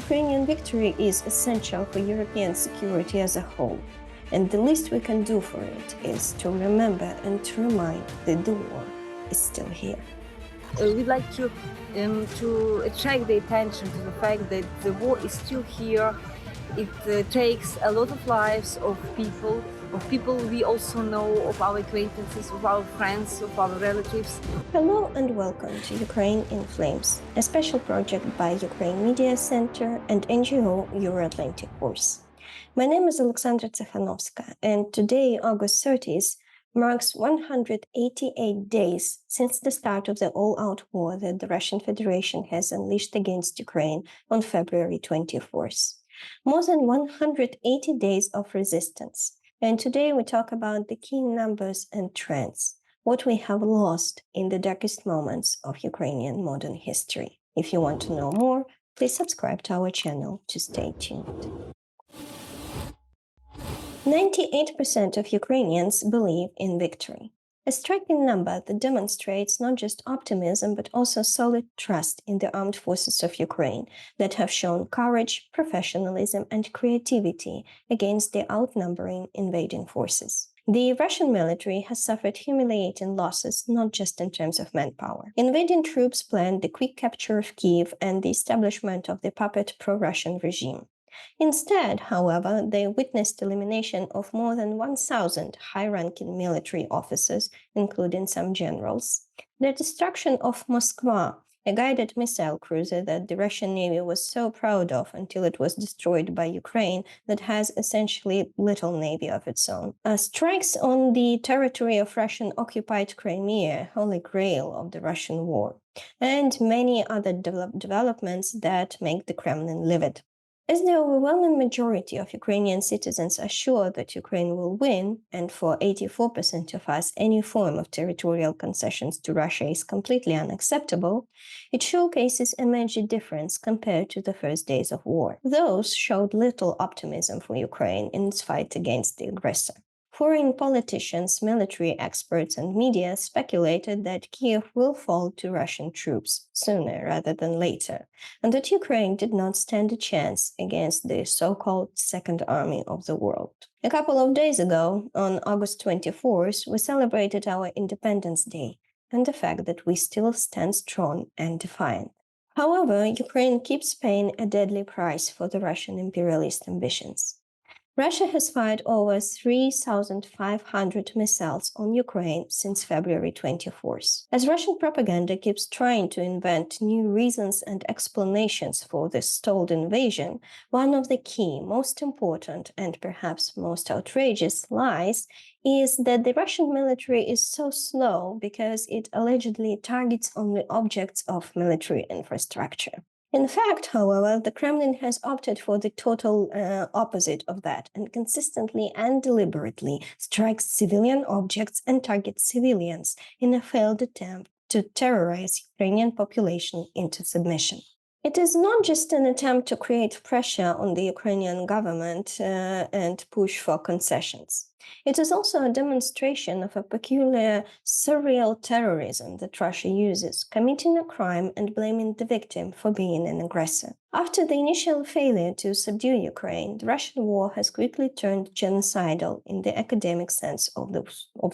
Ukrainian victory is essential for European security as a whole, and the least we can do for it is to remember and to remind that the war is still here. We'd like to attract the attention to the fact that the war is still here. It takes a lot of lives of people we also know, of our acquaintances, of our friends, of our relatives. Hello and welcome to Ukraine in Flames, a special project by Ukraine Media Center and NGO Euro-Atlantic Force. My name is Alexandra Tsikhanovska, and today, August 30th, marks 188 days since the start of the all-out war that the Russian Federation has unleashed against Ukraine on February 24th. More than 180 days of resistance. And today we talk about the key numbers and trends, what we have lost in the darkest moments of Ukrainian modern history. If you want to know more, please subscribe to our channel to stay tuned. 98% of Ukrainians believe in victory, a striking number that demonstrates not just optimism but also solid trust in the armed forces of Ukraine that have shown courage, professionalism, and creativity against the outnumbering invading forces. The Russian military has suffered humiliating losses, not just in terms of manpower. Invading troops planned the quick capture of Kyiv and the establishment of the puppet pro-Russian regime. Instead, however, they witnessed elimination of more than 1,000 high-ranking military officers, including some generals, the destruction of Moskva, a guided missile cruiser that the Russian Navy was so proud of until it was destroyed by Ukraine that has essentially little navy of its own. Strikes on the territory of Russian-occupied Crimea, holy grail of the Russian war, and many other developments that make the Kremlin livid. As the overwhelming majority of Ukrainian citizens are sure that Ukraine will win, and for 84% of us any form of territorial concessions to Russia is completely unacceptable, it showcases a major difference compared to the first days of war. Those showed little optimism for Ukraine in its fight against the aggressor. Foreign politicians, military experts, and media speculated that Kyiv will fall to Russian troops sooner rather than later, and that Ukraine did not stand a chance against the so-called Second Army of the world. A couple of days ago, on August 24th, we celebrated our Independence Day and the fact that we still stand strong and defiant. However, Ukraine keeps paying a deadly price for the Russian imperialist ambitions. Russia has fired over 3,500 missiles on Ukraine since February 24th. As Russian propaganda keeps trying to invent new reasons and explanations for this stalled invasion, one of the key, most important, and perhaps most outrageous lies is that the Russian military is so slow because it allegedly targets only objects of military infrastructure. In fact, however, the Kremlin has opted for the total opposite of that and consistently and deliberately strikes civilian objects and targets civilians in a failed attempt to terrorize Ukrainian population into submission. It is not just an attempt to create pressure on the Ukrainian government and push for concessions. It is also a demonstration of a peculiar surreal terrorism that Russia uses, committing a crime and blaming the victim for being an aggressor. After the initial failure to subdue Ukraine, the Russian war has quickly turned genocidal in the academic sense of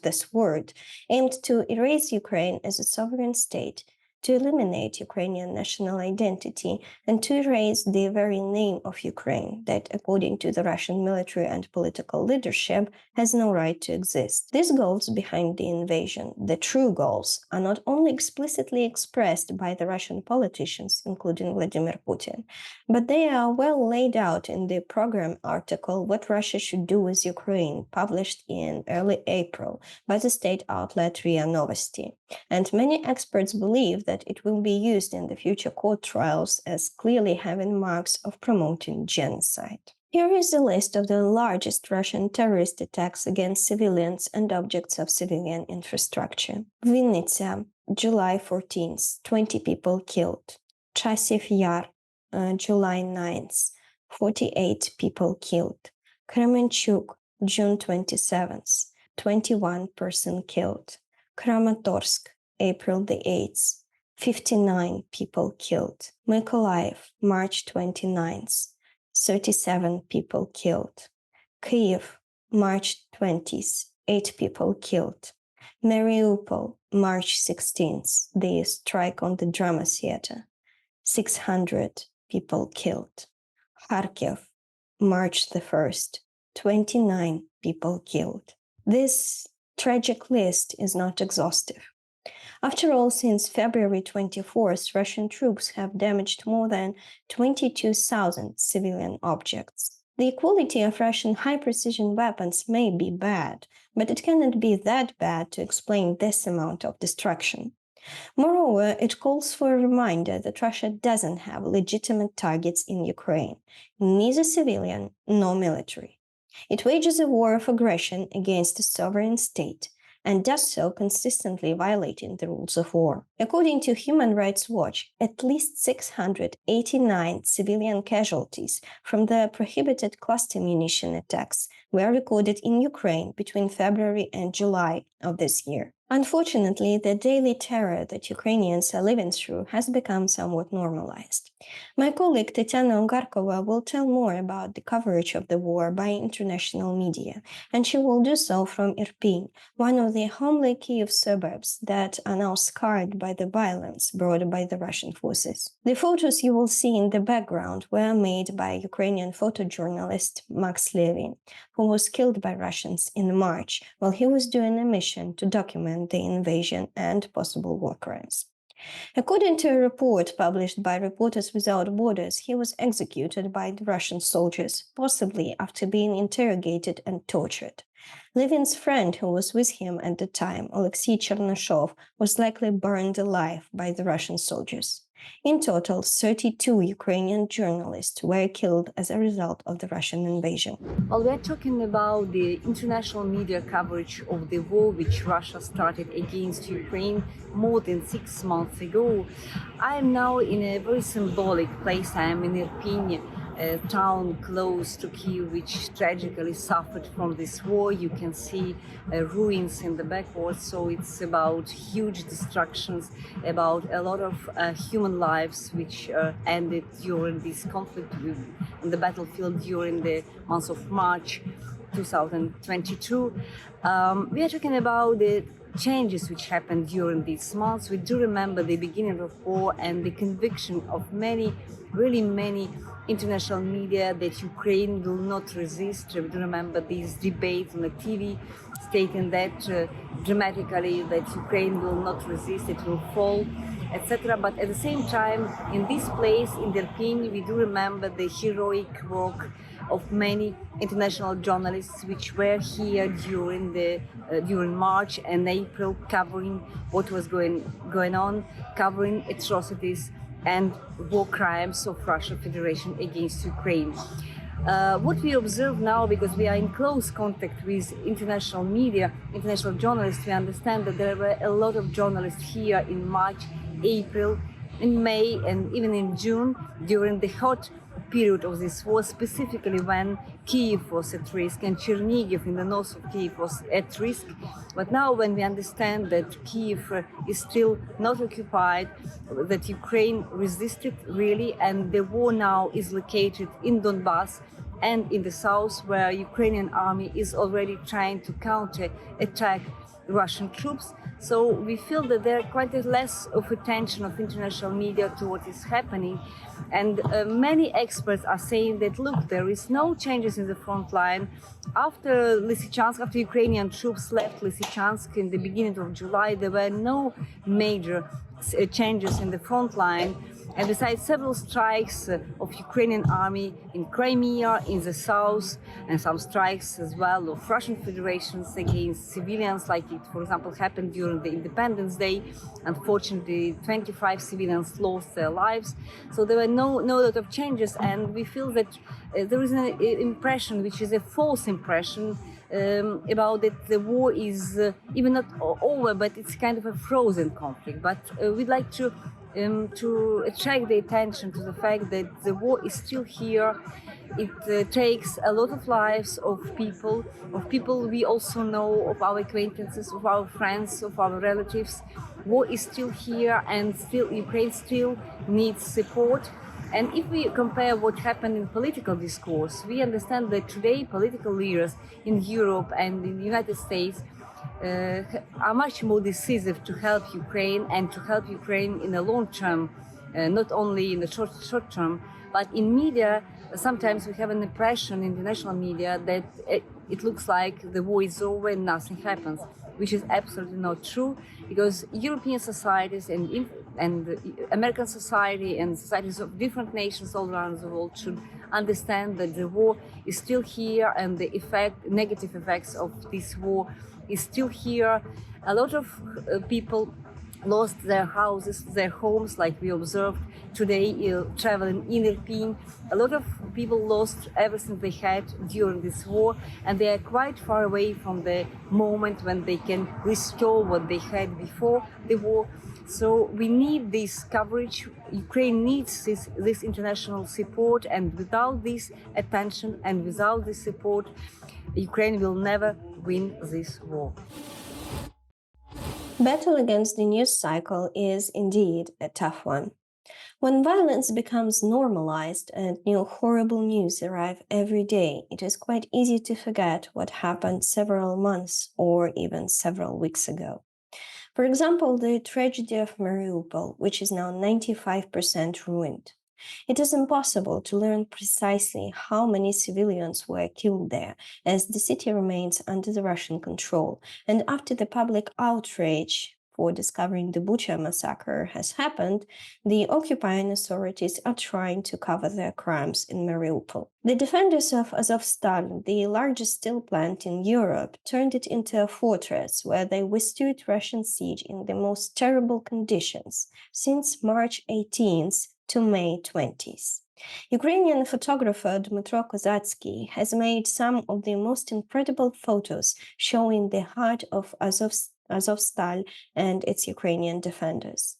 this word, aimed to erase Ukraine as a sovereign state, to eliminate Ukrainian national identity, and to erase the very name of Ukraine that, according to the Russian military and political leadership, has no right to exist. These goals behind the invasion, the true goals, are not only explicitly expressed by the Russian politicians, including Vladimir Putin, but they are well laid out in the program article What Russia Should Do with Ukraine, published in early April by the state outlet RIA Novosti. And many experts believe that it will be used in the future court trials as clearly having marks of promoting genocide. Here is a list of the largest Russian terrorist attacks against civilians and objects of civilian infrastructure. Vinnytsia, July 14th, 20 people killed. Chasiv Yar, July 9th, 48 people killed. Kremenchuk, June 27th, 21 persons killed. Kramatorsk, April the 8th, 59 people killed. Mykolaiv, March 29th, 37 people killed. Kyiv, March 20th, 8 people killed. Mariupol, March 16th, the strike on the drama theater, 600 people killed. Kharkiv, March the 1st, 29 people killed. This tragic list is not exhaustive. After all, since February 24th, Russian troops have damaged more than 22,000 civilian objects. The quality of Russian high-precision weapons may be bad, but it cannot be that bad to explain this amount of destruction. Moreover, it calls for a reminder that Russia doesn't have legitimate targets in Ukraine, neither civilian nor military. It wages a war of aggression against a sovereign state, and does so consistently violating the rules of war. According to Human Rights Watch, at least 689 civilian casualties from the prohibited cluster munition attacks were recorded in Ukraine between February and July of this year. Unfortunately, the daily terror that Ukrainians are living through has become somewhat normalized. My colleague Tatiana Ungarkova will tell more about the coverage of the war by international media, and she will do so from Irpin, one of the homely Kyiv suburbs that are now scarred by the violence brought by the Russian forces. The photos you will see in the background were made by Ukrainian photojournalist Max Levin, who was killed by Russians in March while he was doing a mission to document the invasion and possible war crimes. According to a report published by Reporters Without Borders, he was executed by the Russian soldiers, possibly after being interrogated and tortured. Levin's friend, who was with him at the time, Alexei Chernyshov, was likely burned alive by the Russian soldiers. In total, 32 Ukrainian journalists were killed as a result of the Russian invasion. Well, we're talking about the international media coverage of the war which Russia started against Ukraine more than 6 months ago. I am now in a very symbolic place. I am in Irpin, a town close to Kyiv, which tragically suffered from this war. You can see ruins in the backwards, so it's about huge destructions, about a lot of human lives which ended during this conflict on the battlefield during the month of March 2022. We are talking about the changes which happened during these months. We do remember the beginning of war and the conviction of many, really many international media that Ukraine will not resist. We do remember these debates on the TV stating that dramatically that Ukraine will not resist, it will fall, etc. But at the same time, in this place, in Irpin, we do remember the heroic work of many international journalists which were here during March and April, covering what was going on, covering atrocities and war crimes of Russian Federation against Ukraine. What we observe now, because we are in close contact with international media, international journalists, we understand that there were a lot of journalists here in March, April, in May, and even in June during the hot period of this war, specifically when Kyiv was at risk and Chernihiv in the north of Kyiv was at risk. But now when we understand that Kyiv is still not occupied, that Ukraine resisted really, and the war now is located in Donbass and in the south, where Ukrainian army is already trying to counter-attack Russian troops. So we feel that there are quite a less of attention of international media to what is happening. And many experts are saying that, look, there is no changes in the front line. After Lysychansk, after Ukrainian troops left Lysychansk in the beginning of July, there were no major changes in the front line. And besides several strikes of Ukrainian army in Crimea, in the south, and some strikes as well of Russian federations against civilians, like it, for example, happened during the Independence Day. Unfortunately, 25 civilians lost their lives. So there were no lot of changes, and we feel that there is an impression, which is a false impression, about that the war is even not over, but it's kind of a frozen conflict. But we'd like to to attract the attention to the fact that the war is still here. It takes a lot of lives of people we also know, of our acquaintances, of our friends, of our relatives. War is still here, and still Ukraine still needs support. And if we compare what happened in political discourse, we understand that today political leaders in Europe and in the United States are much more decisive to help Ukraine and to help Ukraine in the long term, not only in the short term. But in media, sometimes we have an impression in the national media that it looks like the war is over and nothing happens, which is absolutely not true, because European societies and American society and societies of different nations all around the world should understand that the war is still here, and the negative effects of this war is still here. A lot of people lost their houses, their homes, like we observed today traveling in Irpin. A lot of people lost everything they had during this war, and they are quite far away from the moment when they can restore what they had before the war. So we need this coverage. Ukraine needs this international support, and without this attention and without this support, Ukraine will never win this war. Battle against the news cycle is indeed a tough one. When violence becomes normalized and new horrible news arrive every day, it is quite easy to forget what happened several months or even several weeks ago. For example, the tragedy of Mariupol, which is now 95% ruined. It is impossible to learn precisely how many civilians were killed there, as the city remains under the Russian control, and after the public outrage for discovering the Bucha massacre has happened, the occupying authorities are trying to cover their crimes in Mariupol. The defenders of Azovstal, the largest steel plant in Europe, turned it into a fortress where they withstood Russian siege in the most terrible conditions since March 18th to May 20th. Ukrainian photographer Dmytro Kozatsky has made some of the most incredible photos showing the heart of Azovstal and its Ukrainian defenders.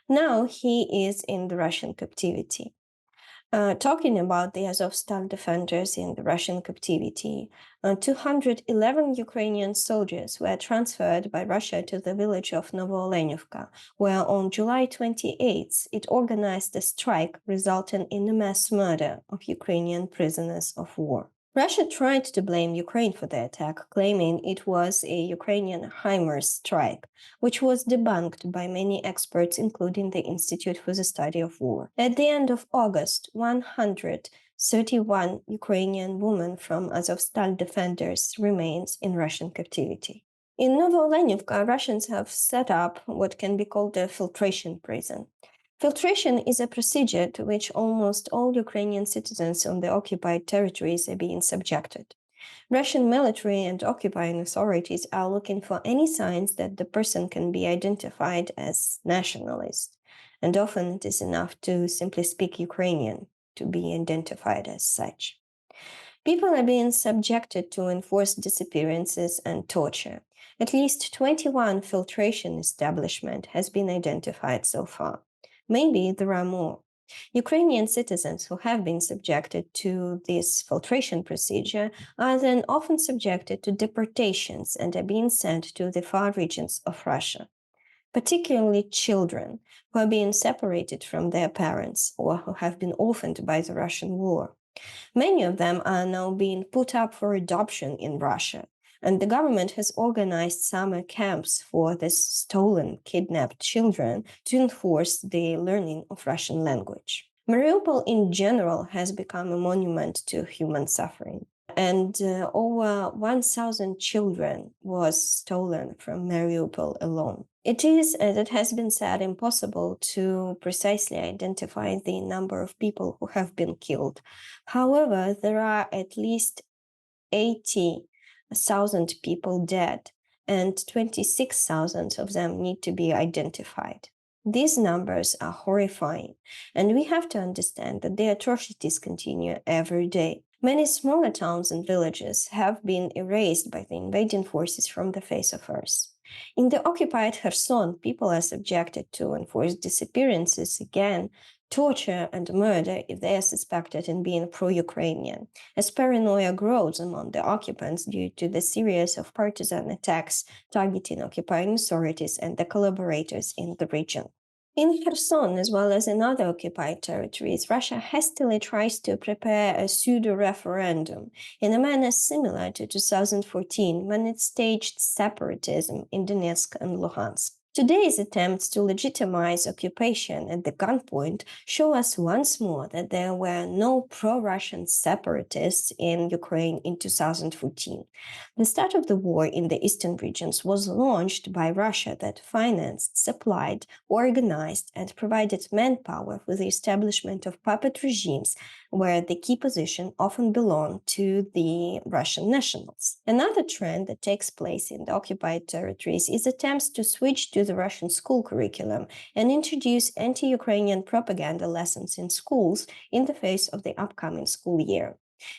Now he is in the Russian captivity. Talking about the Azovstal defenders in the Russian captivity, 211 Ukrainian soldiers were transferred by Russia to the village of Novoolenivka, where on July 28th it organized a strike resulting in the mass murder of Ukrainian prisoners of war. Russia tried to blame Ukraine for the attack, claiming it was a Ukrainian HIMARS strike, which was debunked by many experts, including the Institute for the Study of War. At the end of August, 131 Ukrainian women from Azovstal defenders remains in Russian captivity. In Novoolenivka, Russians have set up what can be called a filtration prison. Filtration is a procedure to which almost all Ukrainian citizens on the occupied territories are being subjected. Russian military and occupying authorities are looking for any signs that the person can be identified as nationalist, and often it is enough to simply speak Ukrainian to be identified as such. People are being subjected to enforced disappearances and torture. At least 21 filtration establishments has been identified so far. Maybe there are more. Ukrainian citizens who have been subjected to this filtration procedure are then often subjected to deportations and are being sent to the far regions of Russia. Particularly children who are being separated from their parents or who have been orphaned by the Russian war. Many of them are now being put up for adoption in Russia, and the government has organized summer camps for the stolen, kidnapped children to enforce the learning of Russian language. Mariupol in general has become a monument to human suffering, and over 1,000 children was stolen from Mariupol alone. It is, as it has been said, impossible to precisely identify the number of people who have been killed. However, there are at least 80,000 people dead, and 26,000 of them need to be identified. These numbers are horrifying, and we have to understand that the atrocities continue every day. Many smaller towns and villages have been erased by the invading forces from the face of Earth. In the occupied Kherson, people are subjected to enforced disappearances again, torture and murder if they are suspected in being pro-Ukrainian, as paranoia grows among the occupants due to the series of partisan attacks targeting occupying authorities and the collaborators in the region. In Kherson, as well as in other occupied territories, Russia hastily tries to prepare a pseudo-referendum in a manner similar to 2014 when it staged separatism in Donetsk and Luhansk. Today's attempts to legitimize occupation at the gunpoint show us once more that there were no pro-Russian separatists in Ukraine in 2014. The start of the war in the eastern regions was launched by Russia that financed, supplied, organized, and provided manpower for the establishment of puppet regimes where the key position often belonged to the Russian nationals. Another trend that takes place in the occupied territories is attempts to switch to the Russian school curriculum and introduce anti-Ukrainian propaganda lessons in schools in the face of the upcoming school year.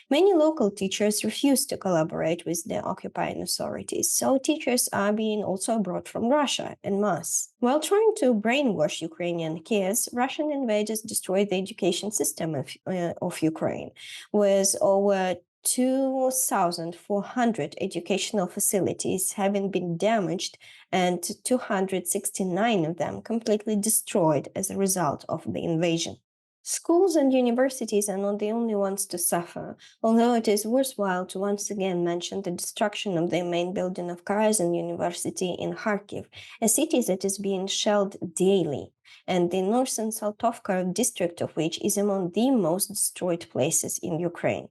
Many local teachers refuse to collaborate with the occupying authorities, so teachers are being also brought from Russia en masse. While trying to brainwash Ukrainian kids, Russian invaders destroyed the education system of Ukraine, with over 2,400 educational facilities having been damaged and 269 of them completely destroyed as a result of the invasion. Schools and universities are not the only ones to suffer, although it is worthwhile to once again mention the destruction of the main building of Kyiv University in Kharkiv, a city that is being shelled daily, and the northern Saltovka district of which is among the most destroyed places in Ukraine.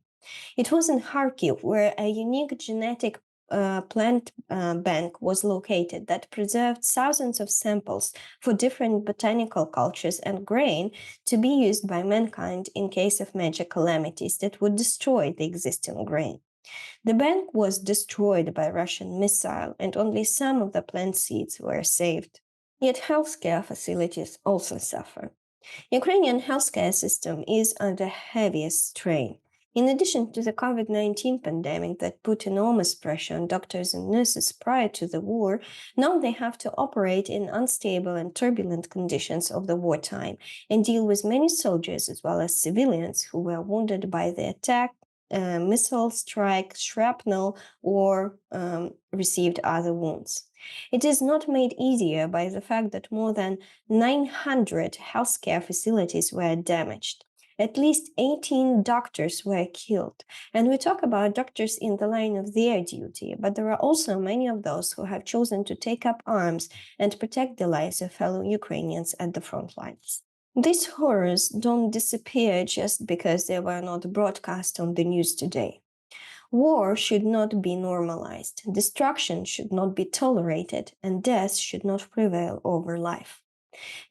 It was in Kharkiv where a unique genetic plant bank was located that preserved thousands of samples for different botanical cultures and grain to be used by mankind in case of major calamities that would destroy the existing grain. The bank was destroyed by Russian missile, and only some of the plant seeds were saved. Yet healthcare facilities also suffer. Ukrainian healthcare system is under heaviest strain. In addition to the COVID-19 pandemic that put enormous pressure on doctors and nurses prior to the war, now they have to operate in unstable and turbulent conditions of the wartime and deal with many soldiers as well as civilians who were wounded by the attack, missile strike, shrapnel, or received other wounds. It is not made easier by the fact that more than 900 healthcare facilities were damaged. At least 18 doctors were killed. And we talk about doctors in the line of their duty, but there are also many of those who have chosen to take up arms and protect the lives of fellow Ukrainians at the front lines. These horrors don't disappear just because they were not broadcast on the news today. War should not be normalized, destruction should not be tolerated, and death should not prevail over life.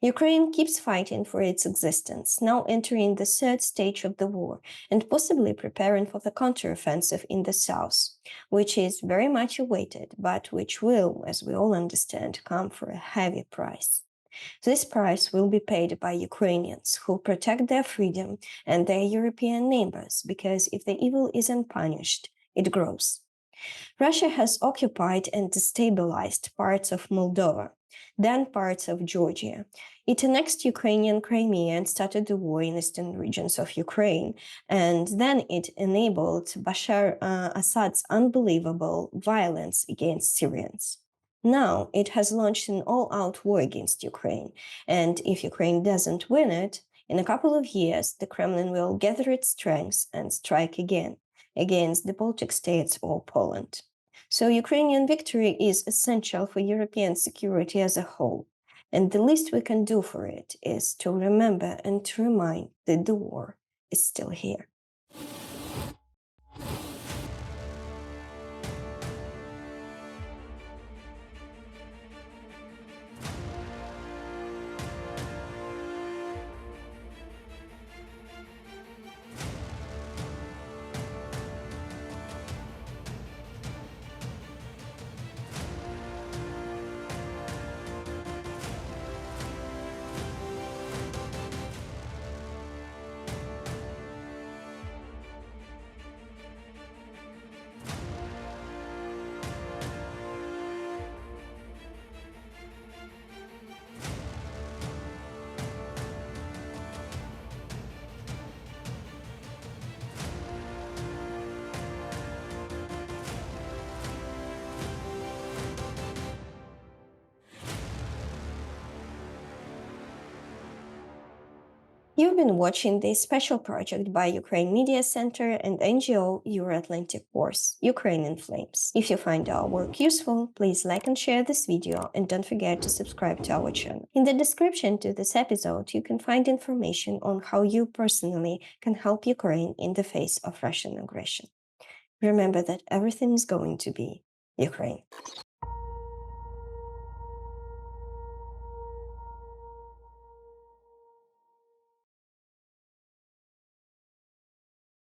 Ukraine keeps fighting for its existence, now entering the third stage of the war and possibly preparing for the counteroffensive in the south, which is very much awaited, but which will, as we all understand, come for a heavy price. This price will be paid by Ukrainians who protect their freedom and their European neighbors, because if the evil isn't punished, it grows. Russia has occupied and destabilized parts of Moldova, then parts of Georgia. It annexed Ukrainian Crimea and started the war in eastern regions of Ukraine, and then it enabled Bashar Assad's unbelievable violence against Syrians. Now it has launched an all-out war against Ukraine, and if Ukraine doesn't win it, in a couple of years, the Kremlin will gather its strength and strike again against the Baltic states or Poland. So Ukrainian victory is essential for European security as a whole, and the least we can do for it is to remember and to remind that the war is still here. You've been watching this special project by Ukraine Media Center and NGO Euro-Atlantic Force, Ukrainian Flames. If you find our work useful, please like and share this video and don't forget to subscribe to our channel. In the description to this episode, you can find information on how you personally can help Ukraine in the face of Russian aggression. Remember that everything is going to be Ukraine.